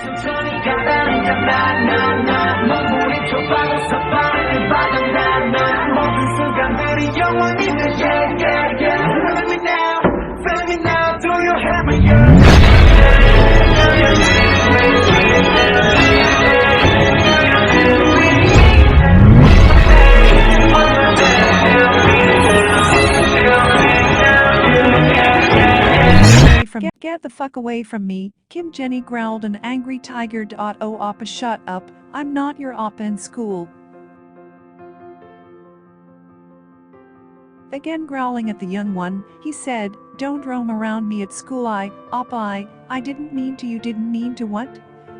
천천히 가라니까 나나나 몸부림 좁아져서 빠르게 바닥나 모든 순간들이 영원히 내 yeah yeah yeah Feel me now, do you have me yeah Get the fuck away from me, Kim Jenny growled an angry tiger. Oh Oppa, shut up, I'm not your Oppa in school. Again growling at the young one, he said, don't roam around me at school. Oppa, I didn't mean to. You didn't mean to what?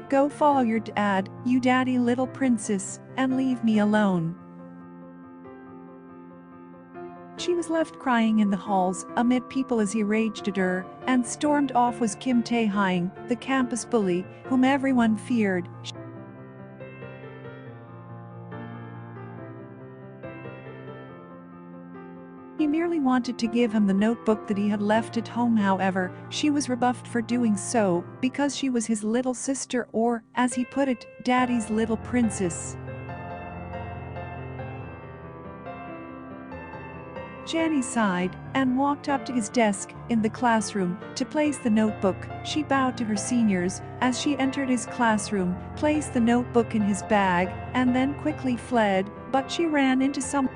Go follow your dad, you daddy little princess, and leave me alone. She was left crying in the halls amid people as he raged at her, and stormed off was Kim Taehyung, the campus bully, whom everyone feared. He merely wanted to give him the notebook that he had left at home. However, she was rebuffed for doing so, because she was his little sister, or, as he put it, daddy's little princess. Jenny sighed and walked up to his desk in the classroom to place the notebook. She bowed to her seniors as she entered his classroom, placed the notebook in his bag, and then quickly fled, but she ran into someone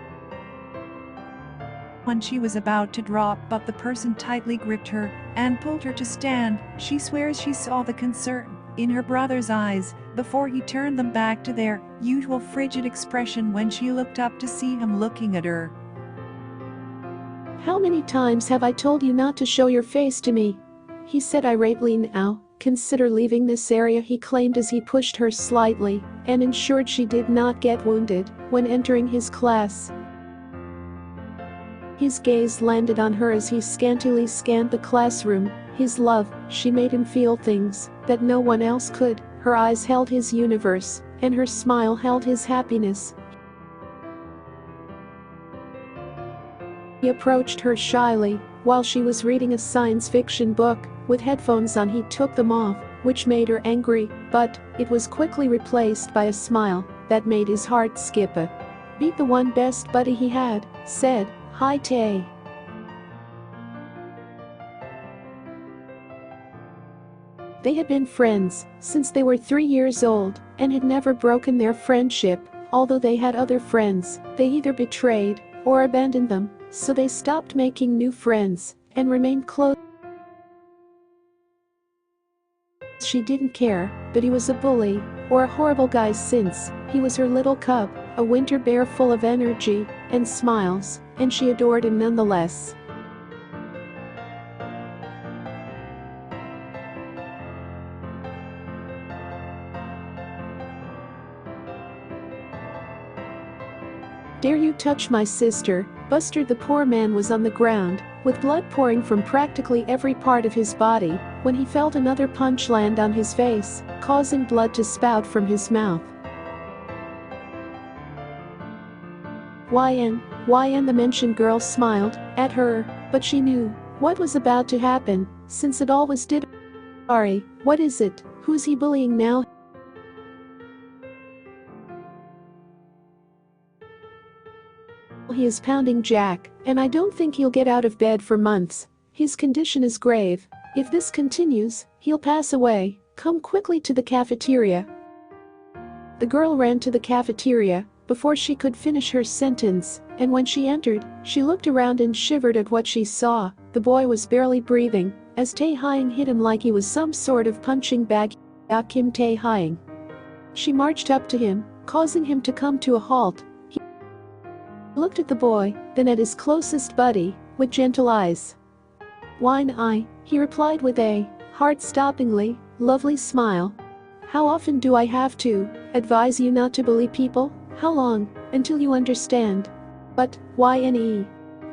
she was about to drop, but the person tightly gripped her and pulled her to stand. She swears she saw the concern in her brother's eyes before he turned them back to their usual frigid expression when she looked up to see him looking at her. How many times have I told you not to show your face to me? He said irately. Now, consider leaving this area, he claimed as he pushed her slightly and ensured she did not get wounded when entering his class. His gaze landed on her as he scantily scanned the classroom. His love, she made him feel things that no one else could. Her eyes held his universe, and her smile held his happiness. He approached her shyly while she was reading a science fiction book. With headphones on, he took them off, which made her angry, but it was quickly replaced by a smile that made his heart skip a beat. The one best buddy he had said, "Hi Tae." They had been friends since they were 3 years old and had never broken their friendship. Although they had other friends, they either betrayed or abandoned them. So they stopped making new friends and remained close. She didn't care that he was a bully or a horrible guy, since he was her little cub, a winter bear full of energy and smiles, and she adored him nonetheless. "Dare you touch my sister?" Buster. The poor man was on the ground, with blood pouring from practically every part of his body, when he felt another punch land on his face, causing blood to spout from his mouth. YN, the mentioned girl smiled at her, but she knew what was about to happen, since it always did. Sorry, what is it? Who's he bullying now? He is pounding Jack, and I don't think he'll get out of bed for months. His condition is grave. If this continues, he'll pass away. Come quickly to the cafeteria. The girl ran to the cafeteria before she could finish her sentence, and when she entered, she looked around and shivered at what she saw. The boy was barely breathing as Taehyung hit him like he was some sort of punching bag. Kim Taehyung. She marched up to him, causing him to come to a halt. He looked at the boy, then at his closest buddy, with gentle eyes. "Why, he replied with a heart-stoppingly lovely smile. "How often do I have to advise you not to bully people? How long, until you understand?" "But, YNE.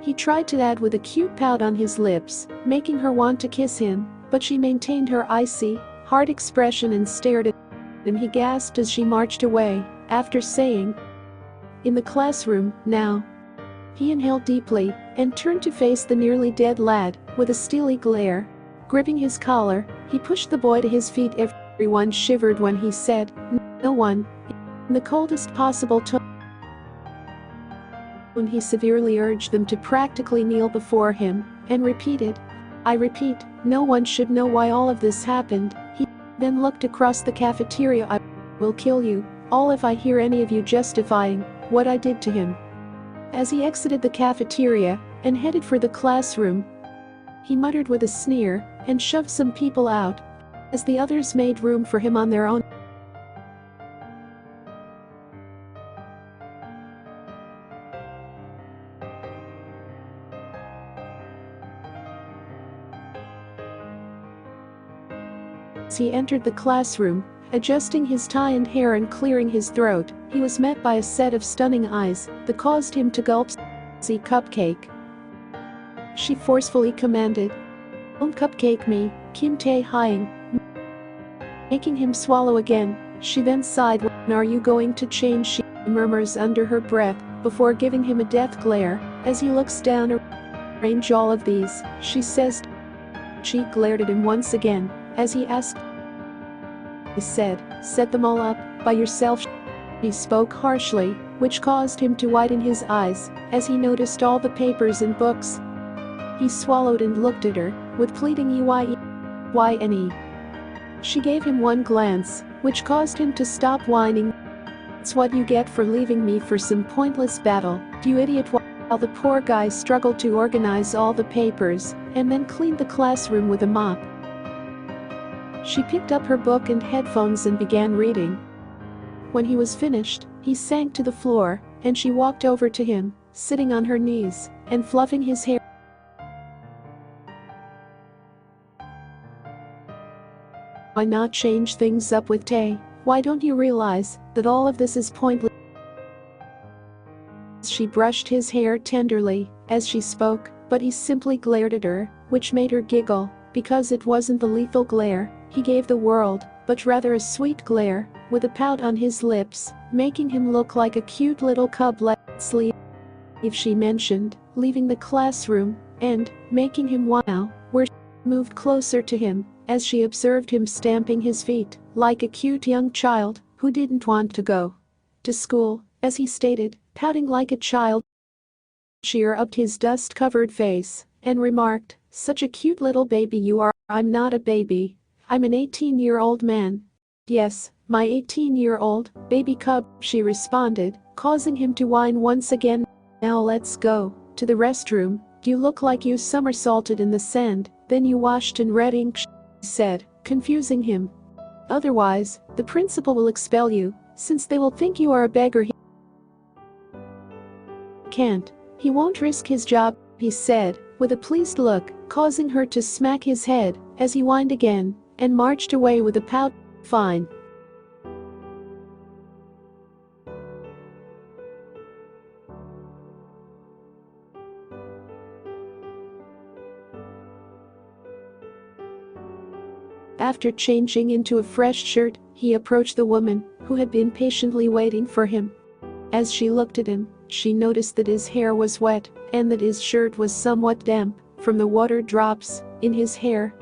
He tried to add with a cute pout on his lips, making her want to kiss him, but she maintained her icy, hard expression and stared at him. He gasped as she marched away, after saying, "In the classroom, now." He inhaled deeply and turned to face the nearly dead lad with a steely glare. Gripping his collar, he pushed the boy to his feet. Everyone shivered when he said, "No one," in the coldest possible tone. When he severely urged them to practically kneel before him and repeated, "I repeat, no one should know why all of this happened." He then looked across the cafeteria. "I will kill you all if I hear any of you justifying what I did to him." As he exited the cafeteria and headed for the classroom, he muttered with a sneer and shoved some people out as the others made room for him on their own. As he entered the classroom, adjusting his tie and hair and clearing his throat, he was met by a set of stunning eyes that caused him to gulp. "See cupcake," she forcefully commanded. "Don't cupcake me, Kim Taehyung." Making him swallow again, she then sighed. "When are you going to change?" she murmurs under her breath before giving him a death glare as he looks down. "Arrange all of these," she says. She glared at him once again as he asked. He said, "Set them all up by yourself." He spoke harshly, which caused him to widen his eyes as he noticed all the papers and books. He swallowed and looked at her with pleading 𝘰𝘠𝘬𝘳𝘬. She gave him one glance, which caused him to stop whining. "It's what you get for leaving me for some pointless battle, you idiot." While the poor guy struggled to organize all the papers and then cleaned the classroom with a mop. She picked up her book and headphones and began reading. When he was finished, he sank to the floor, and she walked over to him, sitting on her knees and fluffing his hair. "Why not change things up with Tae? Why don't you realize that all of this is pointless?" She brushed his hair tenderly as she spoke, but he simply glared at her, which made her giggle, because it wasn't the lethal glare he gave the world, but rather a sweet glare, with a pout on his lips, making him look like a cute little cub. "Let's leave," she mentioned, leaving the classroom and making him wow, where she moved closer to him as she observed him stamping his feet like a cute young child who didn't want to go to school, as he stated, pouting like a child. She rubbed his dust-covered face and remarked, "Such a cute little baby you are." "I'm not a baby. I'm an 18-year-old man." "Yes, my 18-year-old baby cub," she responded, causing him to whine once again. "Now let's go to the restroom. You look like you somersaulted in the sand, then you washed in red ink," she said, confusing him. "Otherwise, the principal will expel you, since they will think you are a beggar." He can't. He won't risk his job," he said, with a pleased look, causing her to smack his head as he whined again and marched away with a pout. "Fine." After changing into a fresh shirt, he approached the woman who had been patiently waiting for him. As she looked at him, she noticed that his hair was wet and that his shirt was somewhat damp from the water drops in his hair.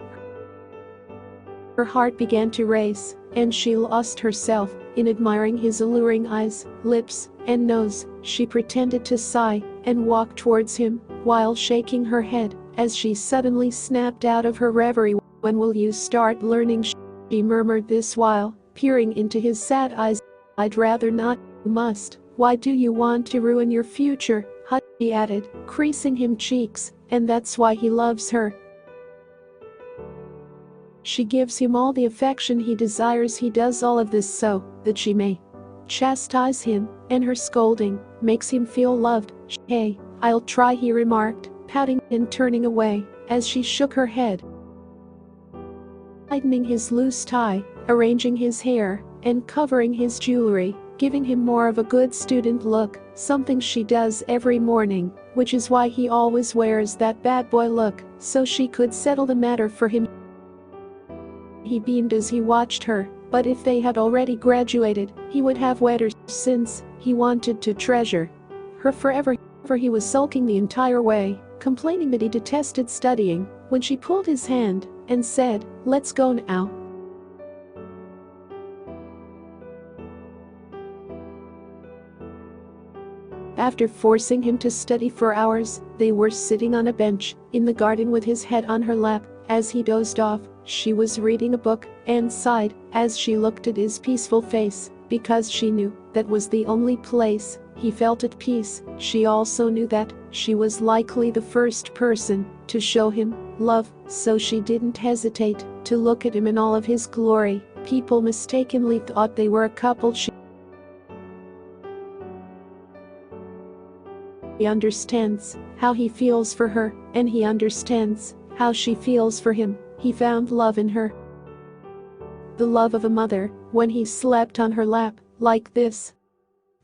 Her heart began to race, and she lost herself in admiring his alluring eyes, lips, and nose. She pretended to sigh and walked towards him while shaking her head as she suddenly snapped out of her reverie. "When will you start learning?" she murmured, this while peering into his sad eyes. "I'd rather not." "You must. Why do you want to ruin your future?" he added, creasing him cheeks, "and that's why he loves her. She gives him all the affection he desires. He does all of this so that she may chastise him, and her scolding makes him feel loved." "Hey, I'll try," he remarked, pouting and turning away as she shook her head. Tightening his loose tie, arranging his hair, and covering his jewelry, giving him more of a good student look, something she does every morning, which is why he always wears that bad boy look, so she could settle the matter for him. He beamed as he watched her, but if they had already graduated, he would have wed her, since he wanted to treasure her forever. He was sulking the entire way, complaining that he detested studying, when she pulled his hand and said, "Let's go now." After forcing him to study for hours, they were sitting on a bench in the garden with his head on her lap. As he dozed off, she was reading a book and sighed as she looked at his peaceful face, because she knew that was the only place he felt at peace. She also knew that she was likely the first person to show him love, so she didn't hesitate to look at him in all of his glory. People mistakenly thought they were a couple. She understands how he feels for her, and he understands how she feels for him. He found love in her. The love of a mother when he slept on her lap like this,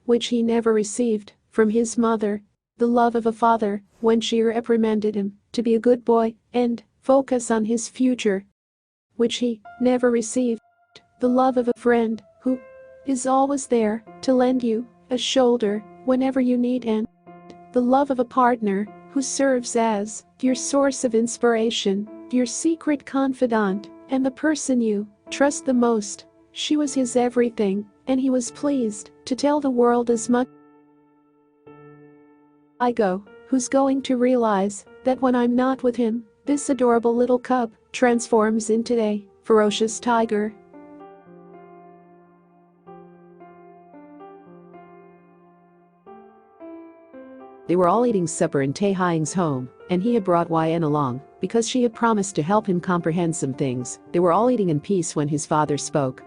which he never received from his mother. The love of a father when she reprimanded him to be a good boy and focus on his future, which he never received. The love of a friend who is always there to lend you a shoulder whenever you need, and the love of a partner who serves as your source of inspiration, your secret confidant, and the person you trust the most. She was his everything, and he was pleased to tell the world as much. I go, who's going to realize that when I'm not with him, this adorable little cub transforms into a ferocious tiger. They were all eating supper in Taehyung's home, and he had brought 𝘰𝘠 along, because she had promised to help him comprehend some things. They were all eating in peace when his father spoke.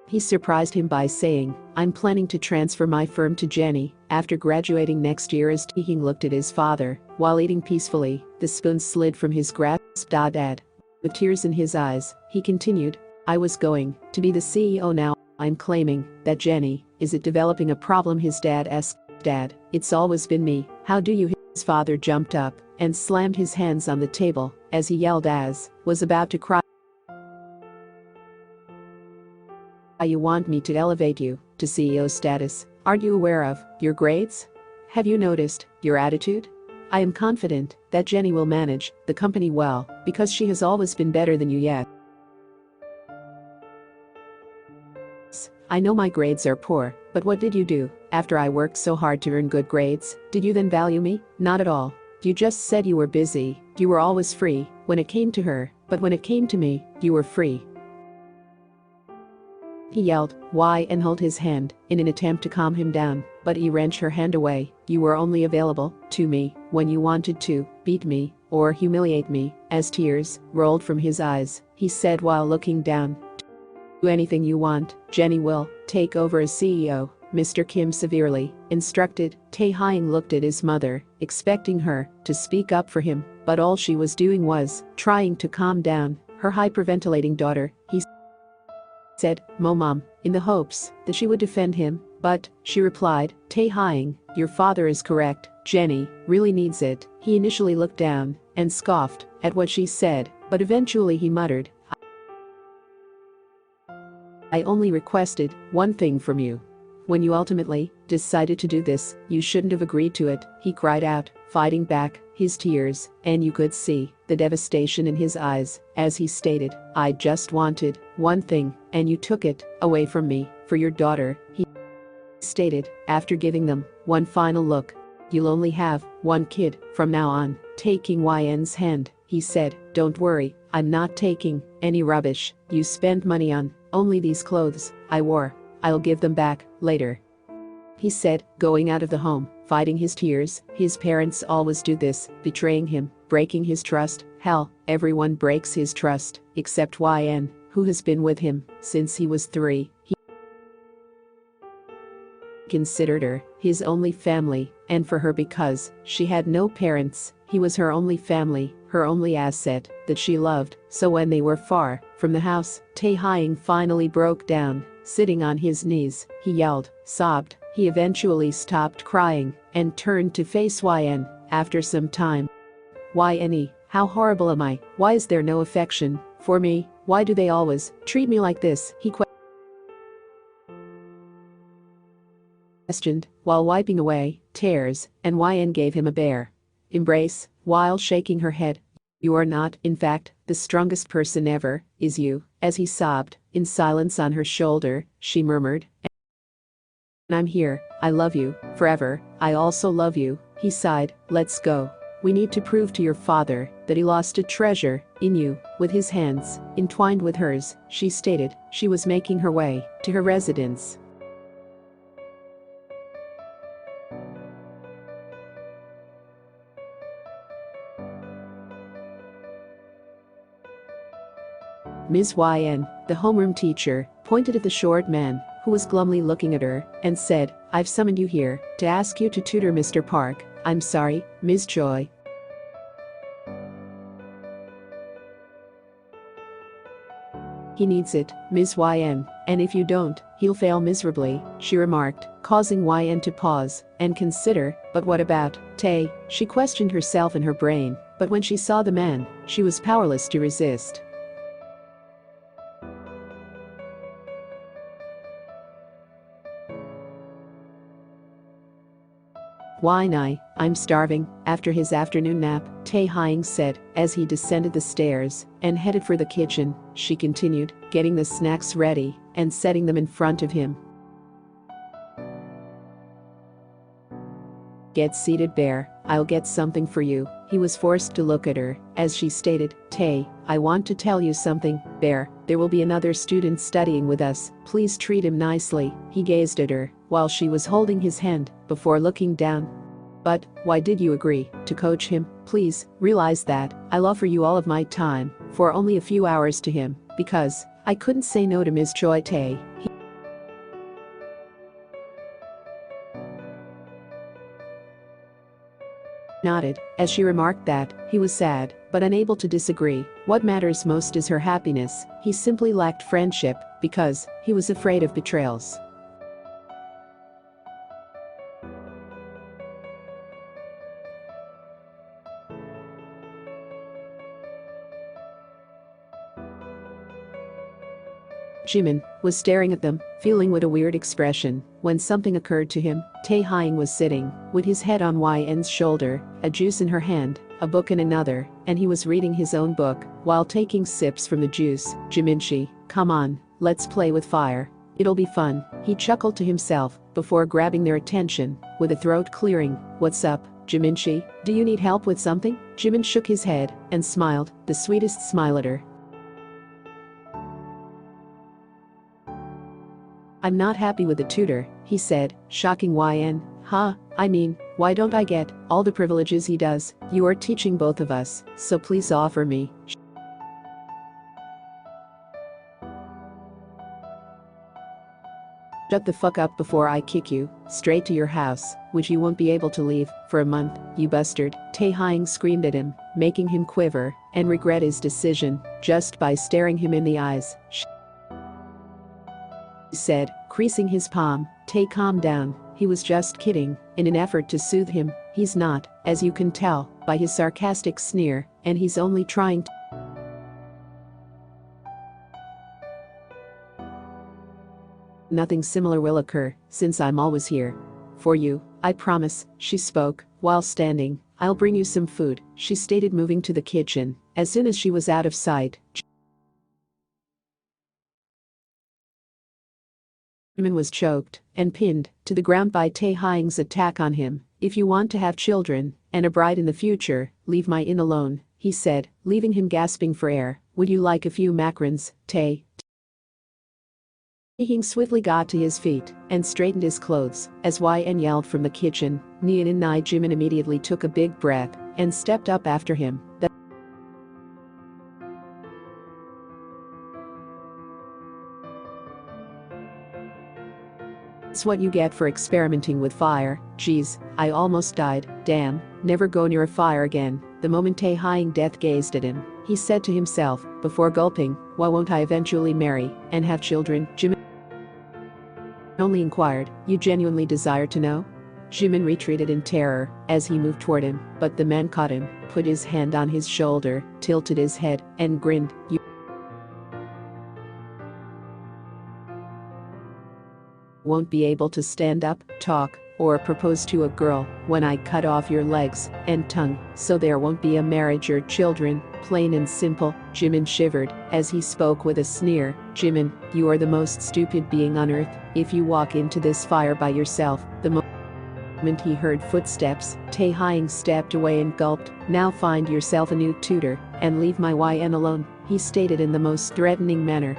He surprised him by saying, "I'm planning to transfer my firm to Jenny after graduating next year." As Taehyung looked at his father, while eating peacefully, the spoon slid from his grasp. Dad. With tears in his eyes, he continued, "I was going to be the CEO now. I'm claiming that Jenny is developing a problem." His dad asked, "Dad, it's always been me. How do you?" His father jumped up and slammed his hands on the table as he yelled as was about to cry. "You want me to elevate you to CEO status? Aren't you aware of your grades? Have you noticed your attitude? I am confident that Jenny will manage the company well because she has always been better than you yet. I know my grades are poor, but what did you do after I worked so hard to earn good grades? Did you then value me? Not at all. You just said you were busy. You were always free when it came to her, but when it came to me, you were free." He yelled, "Why?" and held his hand in an attempt to calm him down, but he wrenched her hand away. "You were only available to me when you wanted to beat me or humiliate me." As tears rolled from his eyes, he said while looking down, "Do anything you want. Jenny will take over as CEO." Mr. Kim severely instructed. Taehyung looked at his mother, expecting her to speak up for him, but all she was doing was trying to calm down her hyperventilating daughter. He said, Mom, in the hopes that she would defend him, but she replied, "Taehyung, your father is correct. Jenny really needs it." He initially looked down and scoffed at what she said, but eventually he muttered, "I only requested one thing from you. When you ultimately decided to do this, you shouldn't have agreed to it." He cried out, fighting back his tears, and you could see the devastation in his eyes as he stated, "I just wanted one thing, and you took it away from me for your daughter." He stated, after giving them one final look, "You'll only have one kid from now on." Taking 𝘰𝘠's hand, he said, "Don't worry, I'm not taking any rubbish you spend money on, only these clothes I wore. I'll give them back later." He said, going out of the home, fighting his tears. His parents always do this, betraying him, breaking his trust. Hell, everyone breaks his trust, except 𝘰𝘠, who has been with him since he was 3. He considered her his only family, and for her, because she had no parents, he was her only family, her only asset that she loved. So when they were far from the house, Taehyung finally broke down. Sitting on his knees, he yelled, sobbed. He eventually stopped crying and turned to face 𝘰𝘠. After some time, "𝘰𝘠, how horrible am I? Why is there no affection for me? Why do they always treat me like this?" he questioned, while wiping away tears, and 𝘰𝘠 gave him a bear embrace while shaking her head. You are not, in fact, the strongest person ever, is you?" As he sobbed, in silence on her shoulder, she murmured. "And I'm here, I love you, forever, I also love you," he sighed. "Let's go. We need to prove to your father that he lost a treasure in you." With his hands entwined with hers, she stated she was making her way to her residence. Ms. YN, the homeroom teacher, pointed at the short man, who was glumly looking at her, and said, "I've summoned you here to ask you to tutor Mr. Park." "I'm sorry, Ms. Choi." "He needs it, Ms. YN, and if you don't, he'll fail miserably," she remarked, causing YN to pause and consider. "But what about Tae?" she questioned herself in her brain, but when she saw the man, she was powerless to resist. "Why not? I'm starving." After his afternoon nap, Taehyung said, as he descended the stairs and headed for the kitchen. She continued, getting the snacks ready and setting them in front of him. "Get seated, Bear, I'll get something for you." He was forced to look at her as she stated, "Tae, I want to tell you something, Bear. There will be another student studying with us. Please treat him nicely." He gazed at her while she was holding his hand before looking down. "But why did you agree to coach him? Please realize that I'll offer you all of my time for only a few hours to him because I couldn't say no to Ms. Choi Tae." He nodded as she remarked that he was sad but unable to disagree. What matters most is her happiness. He simply lacked friendship because he was afraid of betrayals. Jimin was staring at them, feeling with a weird expression, when something occurred to him. Taehyung was sitting with his head on YN's shoulder, a juice in her hand, a book in another, and he was reading his own book while taking sips from the juice. "Jiminchi, come on, let's play with fire. It'll be fun," he chuckled to himself before grabbing their attention with a throat clearing. "What's up, Jiminchi? Do you need help with something?" Jimin shook his head and smiled, the sweetest smile at her. "I'm not happy with the tutor," he said, shocking YN. "Huh, I mean, why don't I get all the privileges he does? You are teaching both of us, so please offer me." "Shut the fuck up before I kick you straight to your house, which you won't be able to leave for a month, you bastard." Taehyung screamed at him, making him quiver and regret his decision just by staring him in the eyes. He said, creasing his palm, "Tae, calm down. He was just kidding." In an effort to soothe him, "He's not, as you can tell by his sarcastic sneer, and he's only trying to..." "Nothing similar will occur, since I'm always here for you, I promise," she spoke while standing. "I'll bring you some food," she stated, moving to the kitchen. As soon as she was out of sight, Jimin was choked and pinned to the ground by Taehyung's attack on him. "If you want to have children and a bride in the future, leave my in alone," he said, leaving him gasping for air. "Would you like a few macarons, Tae?" Taehyung swiftly got to his feet and straightened his clothes as YN yelled from the kitchen. "Nian and Nai." Jimin immediately took a big breath and stepped up after him. "That's what you get for experimenting with fire. Geez, I almost died. Damn, never go near a fire again." The moment Taehyung death gazed at him, he said to himself before gulping, "Why won't I eventually marry and have children?" Jimin only inquired, "You genuinely desire to know?" Jimin retreated in terror as he moved toward him, but the man caught him, put his hand on his shoulder, tilted his head, and grinned. "You won't be able to stand up, talk, or propose to a girl when I cut off your legs and tongue so there won't be a marriage or children, plain and simple. Jimin shivered as he spoke with a sneer. Jimin, you are the most stupid being on earth. If you walk into this fire by yourself, the moment he heard footsteps, Taehyung stepped away and gulped. Now find yourself a new tutor and leave my YN alone, he stated in the most threatening manner.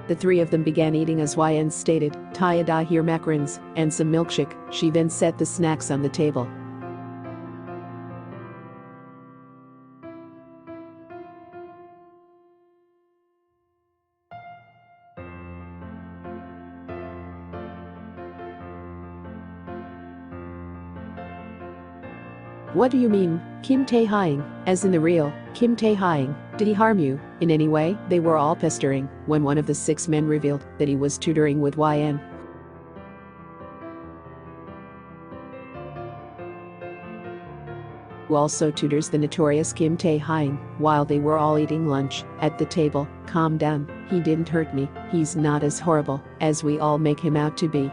The three of them began eating as YN stated, 𝘕𝘓𝘓 and some milkshake. She then set the snacks on the table. What do you mean, Kim Taehyung, as in the real Kim Taehyung? Did he harm you in any way? They were all pestering when one of the 6 men revealed that he was tutoring with YN, who also tutors the notorious Kim Taehyung. While they were all eating lunch at the table. Calm down, he didn't hurt me, he's not as horrible as we all make him out to be.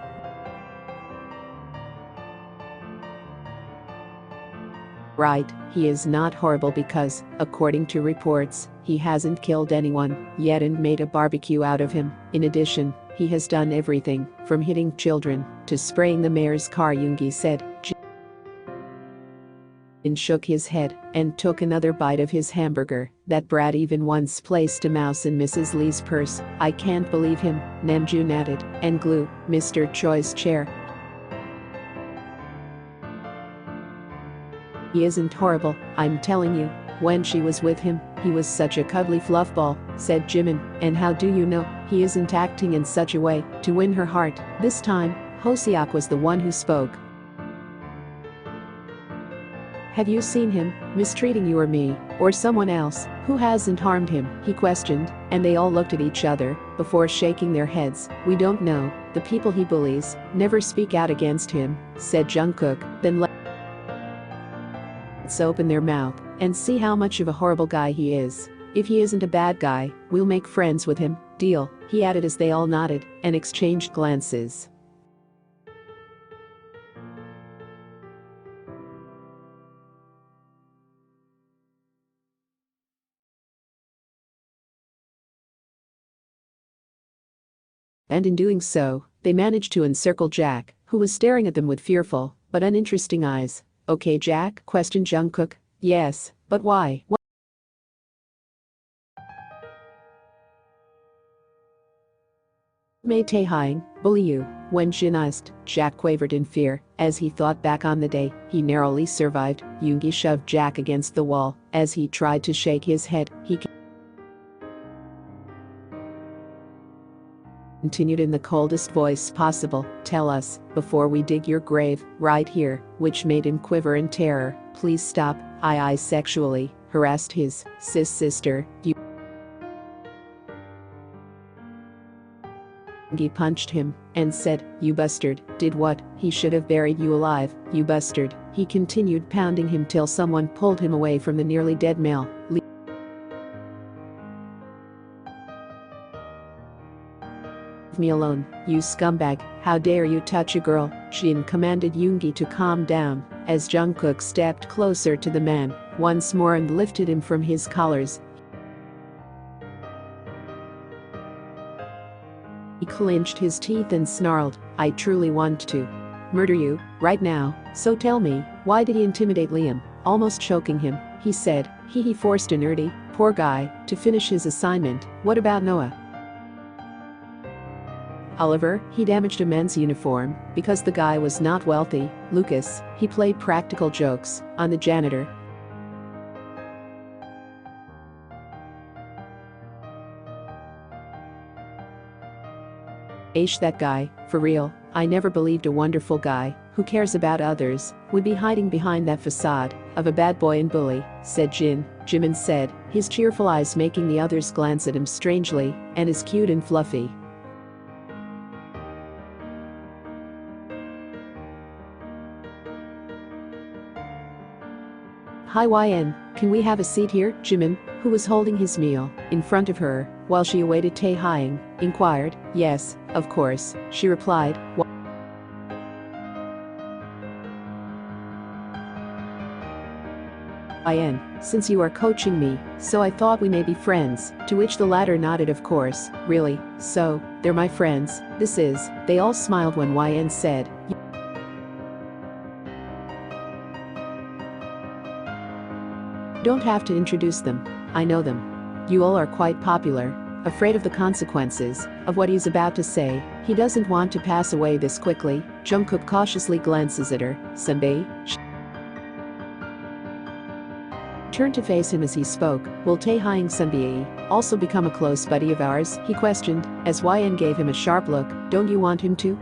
Right, he is not horrible because, according to reports, he hasn't killed anyone yet and made a barbecue out of him. In addition, he has done everything from hitting children to spraying the mayor's car, Yoongi said. Jimin shook his head and took another bite of his hamburger. That brat even once placed a mouse in Mrs. Lee's purse. I can't believe him, Namjoon added, and glue Mr. Choi's chair. He isn't horrible, I'm telling you. When she was with him, he was such a cuddly fluffball, said Jimin. And how do you know he isn't acting in such a way to win her heart? This time, Hoseok was the one who spoke. Have you seen him mistreating you or me, or someone else who hasn't harmed him? He questioned, and they all looked at each other before shaking their heads. We don't know. The people he bullies never speak out against him, said Jungkook. Then let's open their mouth and see how much of a horrible guy he is. If he isn't a bad guy, we'll make friends with him. Deal, he added as they all nodded and exchanged glances. And in doing so, they managed to encircle Jack, who was staring at them with fearful but uninteresting eyes. Okay, Jack? Questioned Jungkook. Yes, but why? What made Taehyung bully you? When Jin asked, Jack quavered in fear as he thought back on the day he narrowly survived. Yoongi shoved Jack against the wall as he tried to shake his head. He continued in the coldest voice possible, tell us, before we dig your grave, right here, which made him quiver in terror. Please stop. I sexually harassed his cis sister. Yoongi punched him and said, you bastard. Did what? He should have buried you alive, you bastard. He continued pounding him till someone pulled him away from the nearly dead male. Me alone, you scumbag, how dare you touch a girl? Jin commanded Yoongi to calm down as Jungkook stepped closer to the man once more and lifted him from his collars. He clenched his teeth and snarled, I truly want to murder you right now, so tell me, why did he intimidate Liam? Almost choking him, he said, he forced an 𝘰𝘪𝘳, poor guy, to finish his assignment. What about Noah? Oliver, he damaged a men's uniform because the guy was not wealthy. Lucas, he played practical jokes on the janitor. Aish, that guy, for real, I never believed a wonderful guy who cares about others would be hiding behind that facade of a bad boy and bully, said Jin. Jimin said, his cheerful eyes making the others glance at him strangely, and is cute and fluffy. Hi YN, can we have a seat here? Jimin, who was holding his meal in front of her, while she awaited Taehyung, inquired. Yes, of course, she replied. YN, since you are coaching me, so I thought we may be friends, to which the latter nodded of course. Really, so, they're my friends, this is. They all smiled when YN said. You don't have to introduce them, I know them. You all are quite popular. Afraid of the consequences of what he's about to say, he doesn't want to pass away this quickly. Jungkook cautiously glances at her. Sunbae? Turned to face him as he spoke. Will Taehyung Sunbae also become a close buddy of ours? He questioned, as YN gave him a sharp look. Don't you want him to?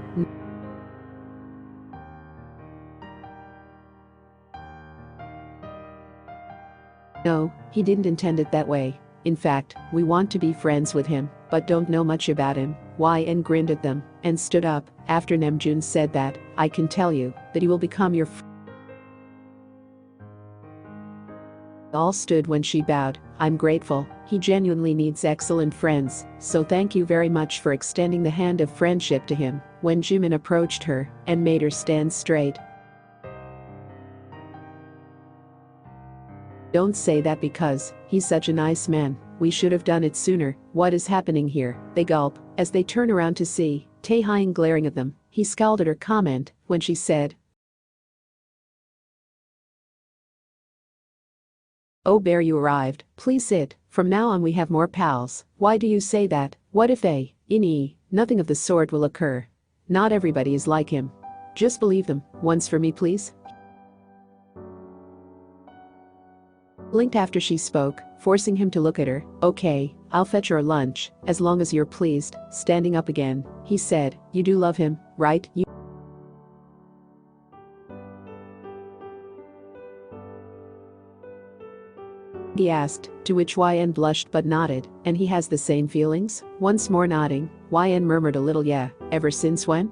No, he didn't intend it that way. In fact, we want to be friends with him, but don't know much about him. YN grinned at them and stood up. After Namjoon said that, I can tell you that he will become your friend. All stood when she bowed. I'm grateful. He genuinely needs excellent friends, so thank you very much for extending the hand of friendship to him. When Jimin approached her and made her stand straight. Don't say that because he's such a nice man. We should have done it sooner. What is happening here? They gulp as they turn around to see Taehyung glaring at them. He scowled at her comment when she said, "Oh, Bear, you arrived. Please sit. From now on we have more pals." Why do you say that? What if nothing of the sort will occur. Not everybody is like him. Just believe them. Once for me, please. Blinked after she spoke, forcing him to look at her. Okay, I'll fetch your lunch, as long as you're pleased. Standing up again, he said, you do love him, right? He asked, to which YN blushed but nodded. And he has the same feelings? Once more nodding, YN murmured a little yeah. Ever since when?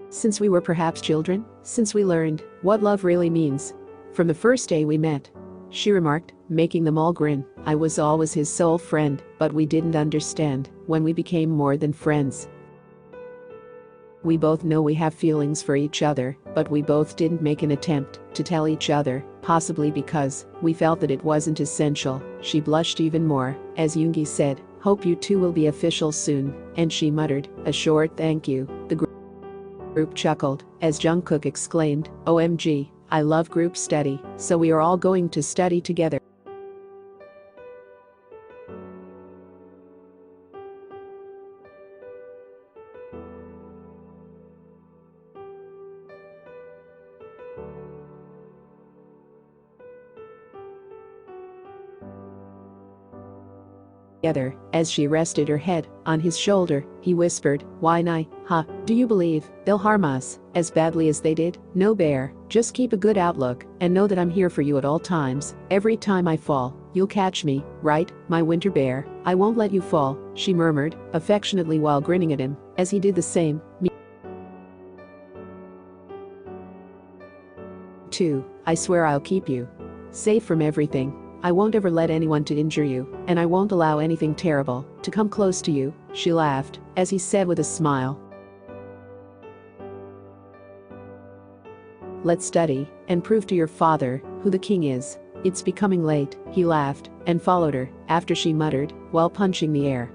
Since we were perhaps children? Since we learned what love really means. From the first day we met. She remarked, making them all grin. I was always his sole friend, but we didn't understand when we became more than friends. We both know we have feelings for each other, but we both didn't make an attempt to tell each other, possibly because we felt that it wasn't essential. She blushed even more, as Yoongi said, hope you two will be official soon, and she muttered, a short thank you. The group chuckled, as Jungkook exclaimed, OMG, I love group study, so we are all going to study together. As she rested her head on his shoulder, he whispered, why not, huh? Do you believe they'll harm us as badly as they did? No, Bear, just keep a good outlook and know that I'm here for you at all times. Every time I fall, you'll catch me, right, my winter bear? I won't let you fall, she murmured affectionately while grinning at him, as he did the same. Me too, I swear I'll keep you safe from everything. I won't ever let anyone to injure you, and I won't allow anything terrible to come close to you, she laughed, as he said with a smile. Let's study and prove to your father who the king is. It's becoming late, he laughed, and followed her, after she muttered, while punching the air.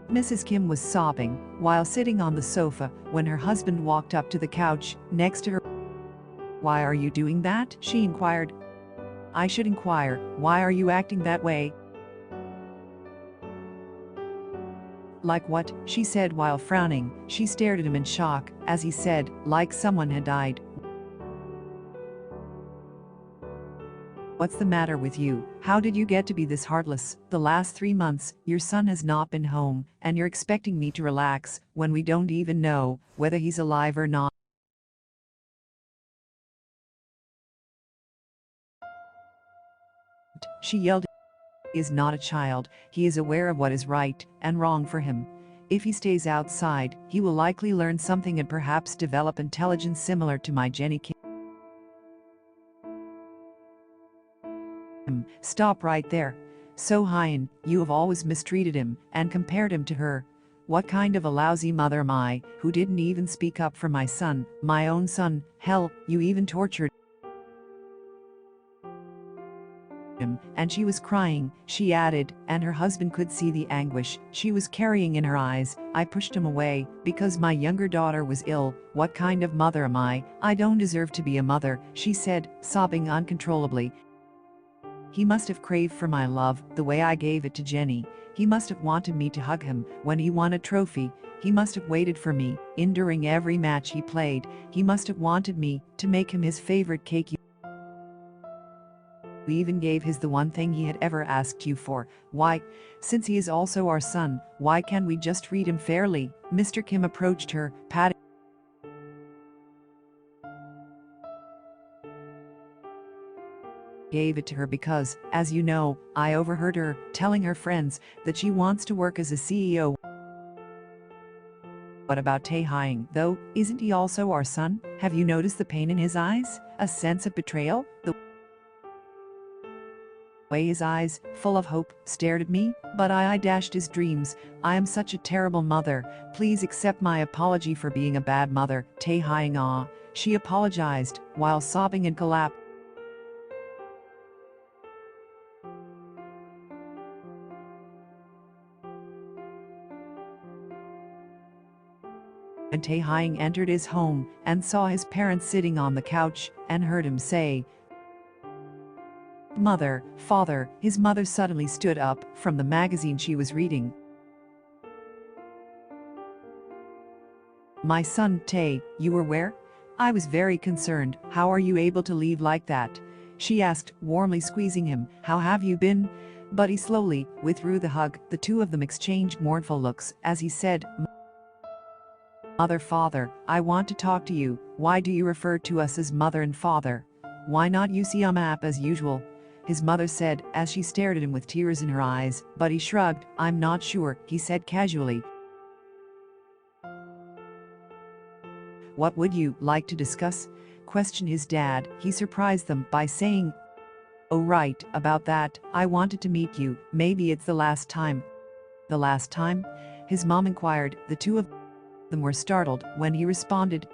Mrs. Kim was sobbing while sitting on the sofa when her husband walked up to the couch next to her. Why are you doing that? She inquired. I should inquire, why are you acting that way? Like what? She said while frowning. She stared at him in shock as he said, like someone had died. What's the matter with you? How did you get to be this heartless? The last 3 months, your son has not been home, and you're expecting me to relax when we don't even know whether he's alive or not. She yelled. He is not a child, he is aware of what is right and wrong for him. If he stays outside, he will likely learn something and perhaps develop intelligence similar to my Jenny Kim. Stop right there. So-hyun, you have always mistreated him and compared him to her. What kind of a lousy mother am I, who didn't even speak up for my son, my own son? Hell, you even tortured him. And she was crying, she added, and her husband could see the anguish she was carrying in her eyes. I pushed him away because my younger daughter was ill. What kind of mother am I? I don't deserve to be a mother, she said, sobbing uncontrollably. He must have craved for my love the way I gave it to Jenny. He must have wanted me to hug him when he won a trophy. He must have waited for me, enduring every match he played. He must have wanted me to make him his favorite cake. We even gave his the one thing he had ever asked you for. Why, since he is also our son, why can't we just treat him fairly? Mr. Kim approached her, patting gave it to her because, as you know, I overheard her telling her friends that she wants to work as a CEO. What about Taehyung, though? Isn't he also our son? Have you noticed the pain in his eyes? A sense of betrayal? The way his eyes, full of hope, stared at me? But I dashed his dreams. I am such a terrible mother. Please accept my apology for being a bad mother. Taehyung, she apologized, while sobbing and collapsed. And Taehyung entered his home and saw his parents sitting on the couch and heard him say, "Mother, father." His mother suddenly stood up from the magazine she was reading. "My son, Tae, you were where?" I was very concerned. "How are you able to leave like that?" she asked, warmly squeezing him. "How have you been?" But he slowly withdrew the hug. The two of them exchanged mournful looks as he said, "Mother, father, I want to talk to you. Why do you refer to us as mother and father? Why not use app as usual?" His mother said as she stared at him with tears in her eyes, but he shrugged. "I'm not sure," he said casually. "What would you like to discuss?" questioned his dad. He surprised them by saying, "Oh right, about that, I wanted to meet you. Maybe it's the last time." "The last time?" his mom inquired. The two of them were startled when he responded,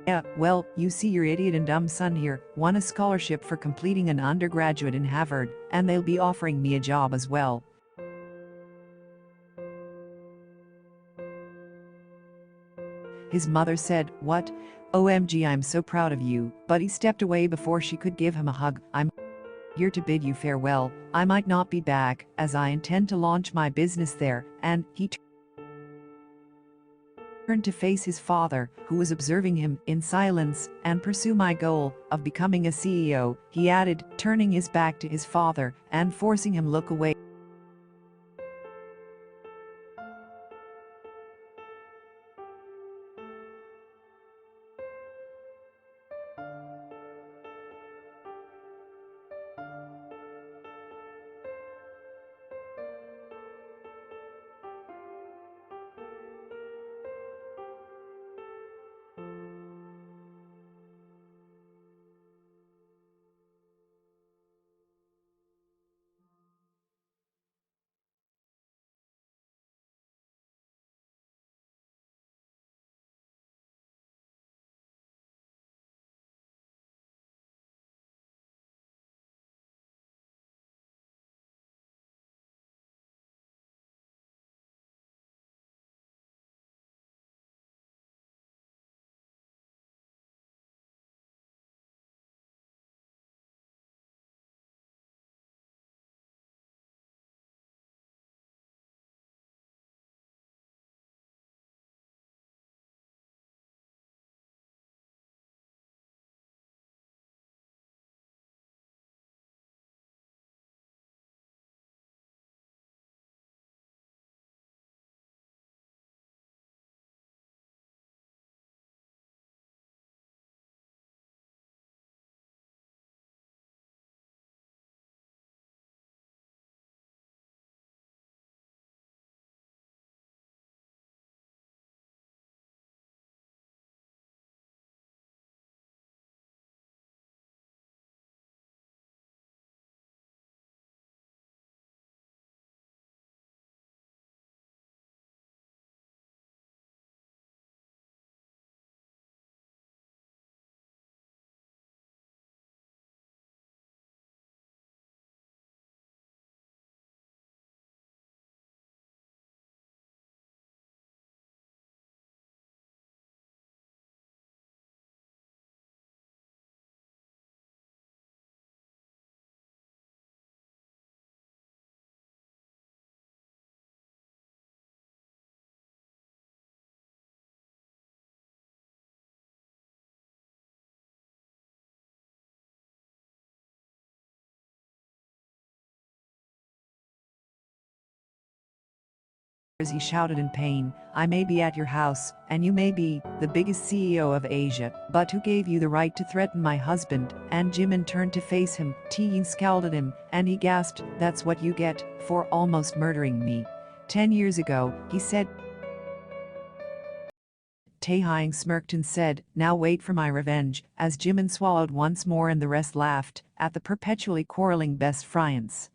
"Yeah, well, you see, your idiot and dumb son here won a scholarship for completing an undergraduate in Harvard, and they'll be offering me a job as well." His mother said, "What? OMG, I'm so proud of you," but he stepped away before she could give him a hug. "I'm here to bid you farewell. I might not be back, as I intend to launch my business there," and he turned to face his father, who was observing him in silence, "and pursue my goal of becoming a CEO," he added, turning his back to his father and forcing him look away. He shouted in pain, I may be at your house, and you may be the biggest CEO of Asia, but who gave you the right to threaten my husband? And Jimin turned to face him. Taehyung scowled at him, and he gasped, that's what you get for almost murdering me. 10 years ago, he said. Taehyung smirked and said, now wait for my revenge, as Jimin swallowed once more and the rest laughed at the perpetually quarreling best friends.